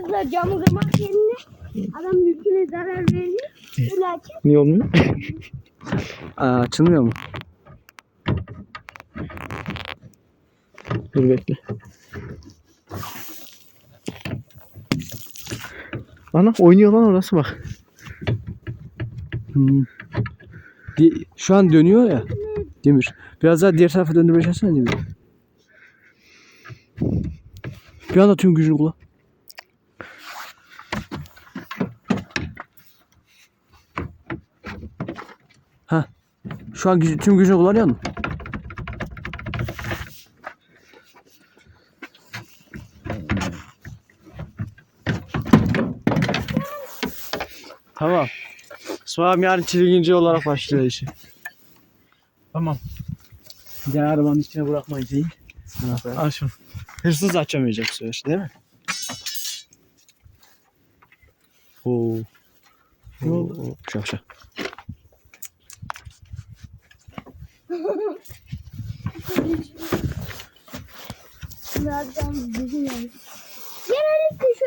Arkadaşlar camı kırmak yerine adam mülküne zarar veriyor. Lakin Niye olmuyor? Açılmıyor mu? Dur bekle. Ana oynuyor lan orası bak. Şu an dönüyor ya. Demir. Biraz daha diğer tarafa döndürmeye çalışsana Demir. Bir anda tüm gücünü kullan. Ha. Şu an tüm gücünü kullanıyor musun? Tamam. Sonra yarın çilginci olarak başlıyor işi. Tamam. Bir de arabanın içine bırakmayız değil. Al şunu. Hırsız açamayacak bu sefer, değil mi? Oo. Ne oldu? Şapşa. birazdan bizim yani. Genellikle şöyle